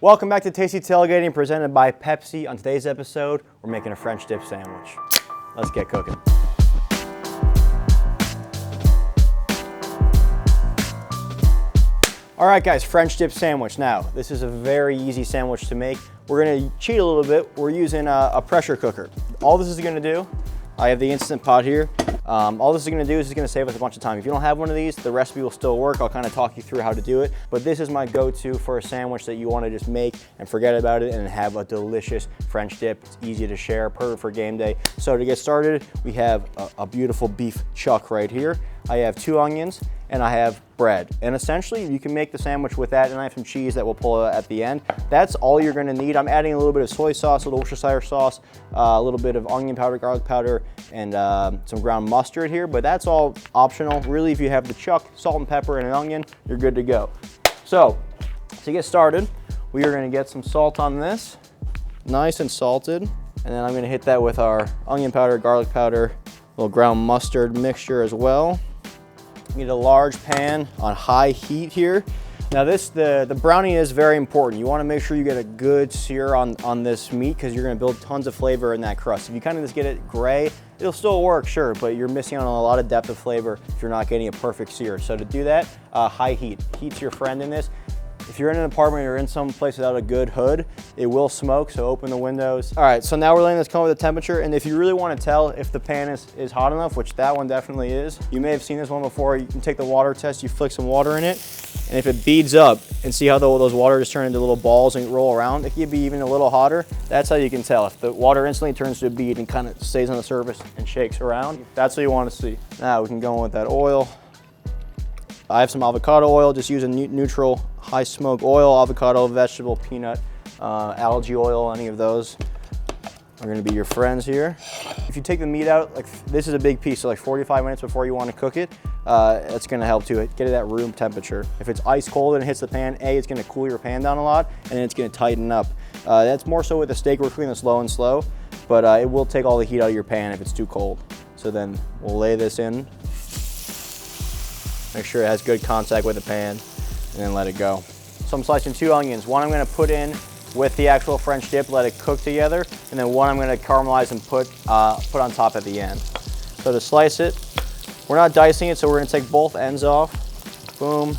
Welcome back to Tasty Tailgating, presented by Pepsi. On today's episode, we're making a French dip sandwich. Let's get cooking. All right, guys, French dip sandwich. Now, this is a very easy sandwich to make. We're gonna cheat a little bit. We're using a pressure cooker. All this is gonna do, I have the Instant Pot here. All this is gonna do is it's gonna save us a bunch of time. If you don't have one of these, the recipe will still work. I'll kind of talk you through how to do it. But this is my go-to for a sandwich that you wanna just make and forget about it and have a delicious French dip. It's easy to share, perfect for game day. So to get started, we have a beautiful beef chuck right here. I have 2 onions and I have bread. And essentially you can make the sandwich with that, and I have some cheese that we'll pull at the end. That's all you're gonna need. I'm adding a little bit of soy sauce, a little Worcestershire sauce, a little bit of onion powder, garlic powder, and some ground mustard here, but that's all optional. Really, if you have the chuck, salt and pepper, and an onion, you're good to go. So, to get started, we are gonna get some salt on this, nice and salted, and then I'm gonna hit that with our onion powder, garlic powder, a little ground mustard mixture as well. Need a large pan on high heat here. Now the brownie is very important. You wanna make sure you get a good sear on this meat because you're gonna build tons of flavor in that crust. If you kind of just get it gray, it'll still work, sure, but you're missing out on a lot of depth of flavor if you're not getting a perfect sear. So to do that, high heat. Heat's your friend in this. If you're in an apartment or in some place without a good hood, it will smoke, so open the windows. All right, so now we're letting this come with the temperature, and if you really want to tell if the pan is hot enough, which that one definitely is, you may have seen this one before, you can take the water test, you flick some water in it, and if it beads up, and see how those water just turn into little balls and roll around, it could be even a little hotter. That's how you can tell. If the water instantly turns to a bead and kind of stays on the surface and shakes around, that's what you want to see. Now we can go in with that oil. I have some avocado oil, just use a neutral high smoke oil, avocado, vegetable, peanut, algae oil, any of those are gonna be your friends here. If you take the meat out, like this is a big piece, so like 45 minutes before you wanna cook it, that's gonna help to get it at room temperature. If it's ice cold and it hits the pan, it's gonna cool your pan down a lot and it's gonna tighten up. That's more so with the steak, we're cooking this low and slow, but it will take all the heat out of your pan if it's too cold. So then we'll lay this in. Make sure it has good contact with the pan, and then let it go. So I'm slicing 2 onions. One I'm gonna put in with the actual French dip, let it cook together, and then one I'm gonna caramelize and put on top at the end. So to slice it, we're not dicing it, so we're gonna take both ends off. Boom,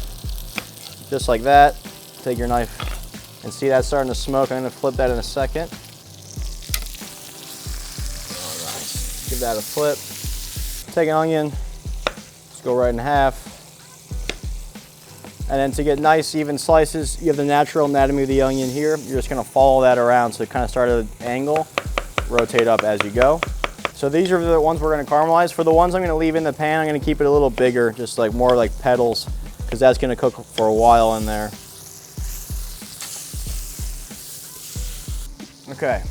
just like that. Take your knife, and see that starting to smoke. I'm gonna flip that in a second. All right, give that a flip. Take an onion, just go right in half. And then to get nice even slices, you have the natural anatomy of the onion here. You're just gonna follow that around, so kind of start at an angle, rotate up as you go. So these are the ones we're gonna caramelize. For the ones I'm gonna leave in the pan, I'm gonna keep it a little bigger, just like more like petals, because that's gonna cook for a while in there. Okay,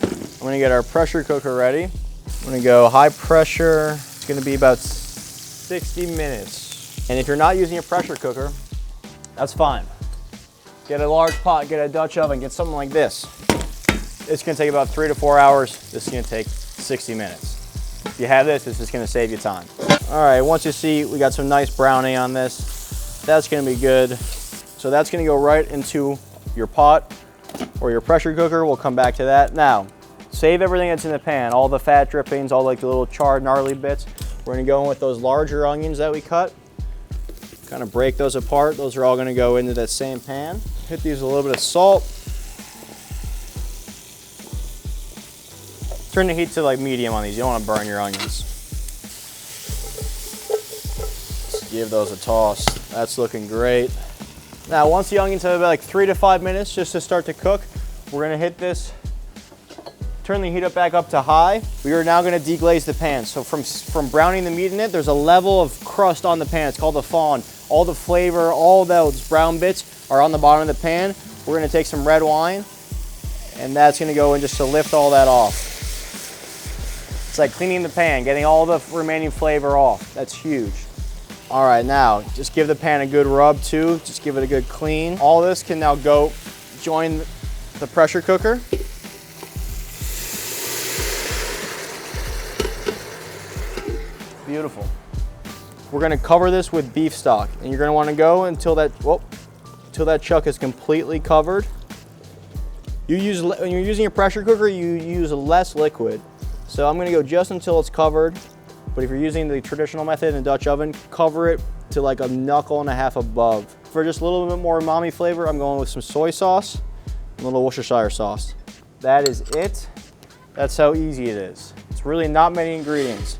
I'm gonna get our pressure cooker ready. I'm gonna go high pressure. It's gonna be about 60 minutes. And if you're not using a pressure cooker, that's fine. Get a large pot, get a Dutch oven, get something like this. It's gonna take about 3 to 4 hours. This is gonna take 60 minutes. If you have this, this is gonna save you time. All right, once you see we got some nice browning on this, that's gonna be good. So that's gonna go right into your pot or your pressure cooker. We'll come back to that. Now, save everything that's in the pan, all the fat drippings, all like the little charred, gnarly bits. We're gonna go in with those larger onions that we cut. Kind of break those apart. Those are all gonna go into that same pan. Hit these with a little bit of salt. Turn the heat to like medium on these. You don't wanna burn your onions. Just give those a toss. That's looking great. Now, once the onions have about like 3 to 5 minutes just to start to cook, we're gonna hit this, turn the heat back up to high. We are now gonna deglaze the pan. So from browning the meat in it, there's a level of crust on the pan. It's called the fawn. All the flavor, all those brown bits are on the bottom of the pan. We're gonna take some red wine, and that's gonna go in just to lift all that off. It's like cleaning the pan, getting all the remaining flavor off. That's huge. All right, now just give the pan a good rub too. Just give it a good clean. All this can now go join the pressure cooker. Beautiful. We're gonna cover this with beef stock, and you're gonna wanna go until that chuck is completely covered. When you're using a pressure cooker, you use less liquid. So I'm gonna go just until it's covered. But if you're using the traditional method in the Dutch oven, cover it to like a knuckle and a half above. For just a little bit more umami flavor, I'm going with some soy sauce, a little Worcestershire sauce. That is it. That's how easy it is. It's really not many ingredients.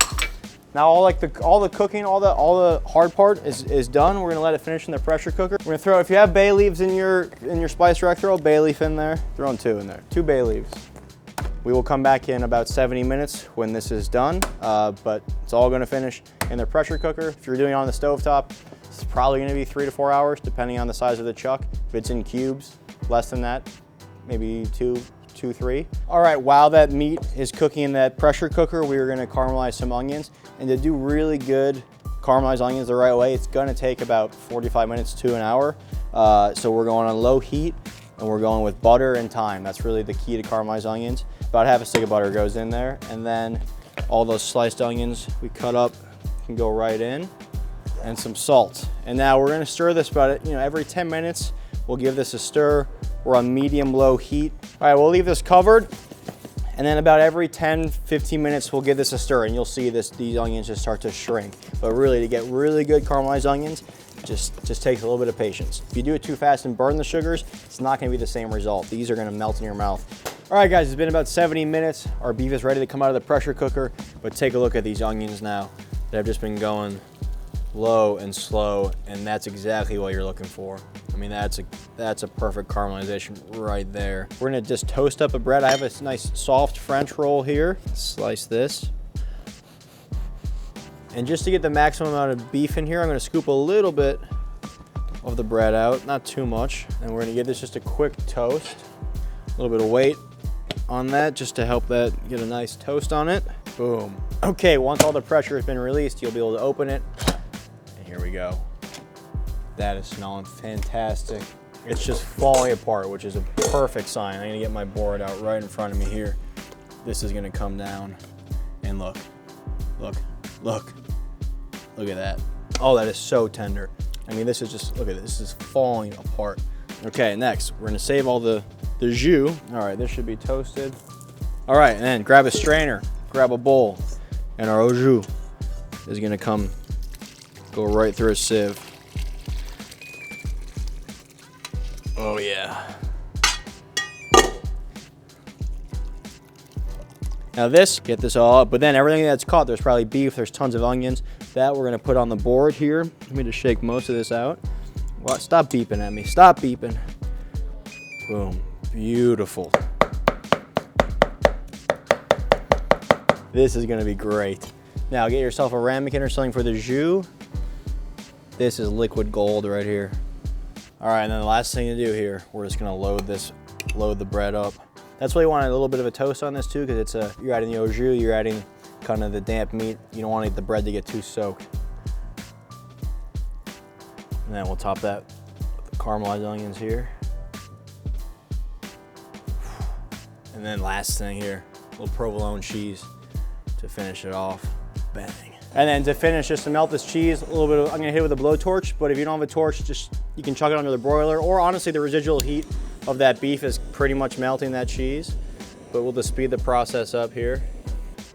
Now all the cooking, all the hard part is done. We're gonna let it finish in the pressure cooker. We're gonna throw, if you have bay leaves in your spice rack, throw a bay leaf in there. Throw in 2 in there, 2 bay leaves. We will come back in about 70 minutes when this is done, but it's all gonna finish in the pressure cooker. If you're doing it on the stovetop, it's probably gonna be 3 to 4 hours, depending on the size of the chuck. If it's in cubes, less than that, maybe 2, 3. All right, while that meat is cooking in that pressure cooker, we are gonna caramelize some onions. And to do really good caramelized onions the right way, it's gonna take about 45 minutes to an hour. So we're going on low heat, and we're going with butter and thyme. That's really the key to caramelized onions. About half a stick of butter goes in there, and then all those sliced onions we cut up can go right in, and some salt. And now we're gonna stir this about, every 10 minutes. We'll give this a stir. We're on medium-low heat. All right, we'll leave this covered, and then about every 10, 15 minutes, we'll give this a stir, and you'll see these onions just start to shrink. But really, to get really good caramelized onions, just takes a little bit of patience. If you do it too fast and burn the sugars, it's not gonna be the same result. These are gonna melt in your mouth. All right, guys, it's been about 70 minutes. Our beef is ready to come out of the pressure cooker, but take a look at these onions now that have just been going low and slow, and that's exactly what you're looking for. I mean, that's a perfect caramelization right there. We're gonna just toast up a bread. I have a nice soft French roll here. Slice this. And just to get the maximum amount of beef in here, I'm gonna scoop a little bit of the bread out, not too much. And we're gonna give this just a quick toast. A little bit of weight on that just to help that get a nice toast on it. Boom. Okay, once all the pressure has been released, you'll be able to open it. And here we go. That is smelling fantastic. It's just falling apart, which is a perfect sign. I'm gonna get my board out right in front of me here. This is gonna come down, and look at that. Oh, that is so tender. I mean, this is just, look at this, this is falling apart. Okay, next, we're gonna save all the jus. All right, this should be toasted. All right, and then grab a strainer, grab a bowl, and our au jus is gonna go right through a sieve. Oh yeah. Now get this all up, but then everything that's caught, there's probably beef, there's tons of onions. That we're gonna put on the board here. Let me just shake most of this out. What? Stop beeping at me, stop beeping. Boom, beautiful. This is gonna be great. Now get yourself a ramekin or something for the jus. This is liquid gold right here. All right, and then the last thing to do here, we're just gonna load the bread up. That's why you want a little bit of a toast on this too, because you're adding the au jus, you're adding kind of the damp meat. You don't want the bread to get too soaked. And then we'll top that with the caramelized onions here. And then last thing here, a little provolone cheese to finish it off. Bang. And then to finish, just to melt this cheese, I'm gonna hit it with a blowtorch, but if you don't have a torch, you can chuck it under the broiler, or honestly, the residual heat of that beef is pretty much melting that cheese, but we'll just speed the process up here.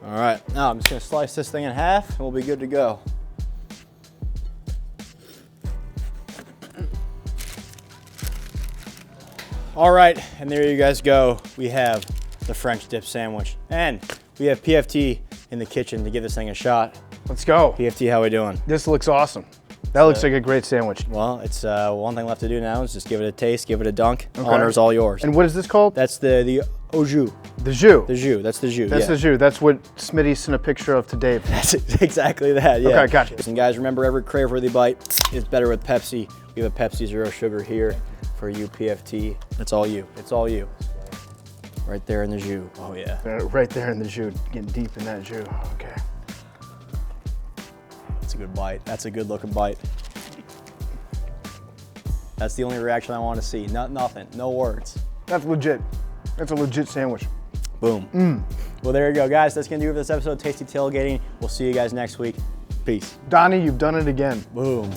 All right, now I'm just gonna slice this thing in half, and we'll be good to go. All right, and there you guys go. We have the French dip sandwich, and we have PFT in the kitchen to give this thing a shot. Let's go. PFT, how we doing? This looks awesome. That looks like a great sandwich. Well, it's one thing left to do now is just give it a taste, give it a dunk. Okay. Honor's all yours. And what is this called? That's the au jus. The jus. The jus. That's the jus. That's the jus. That's what Smitty sent a picture of to Dave. That's exactly that. Yeah. Okay, gotcha. And guys, remember, every crave-worthy bite is better with Pepsi. We have a Pepsi Zero Sugar here for you, PFT. It's all you. It's all you. Right there in the jus. Oh yeah. Right there in the jus. Getting deep in that jus. Okay. That's a good bite. That's a good looking bite. That's the only reaction I want to see. Nothing. No words. That's legit. That's a legit sandwich. Boom. Well, there you go, guys. That's going to do it for this episode of Tasty Tailgating. We'll see you guys next week. Peace. Donnie, you've done it again. Boom.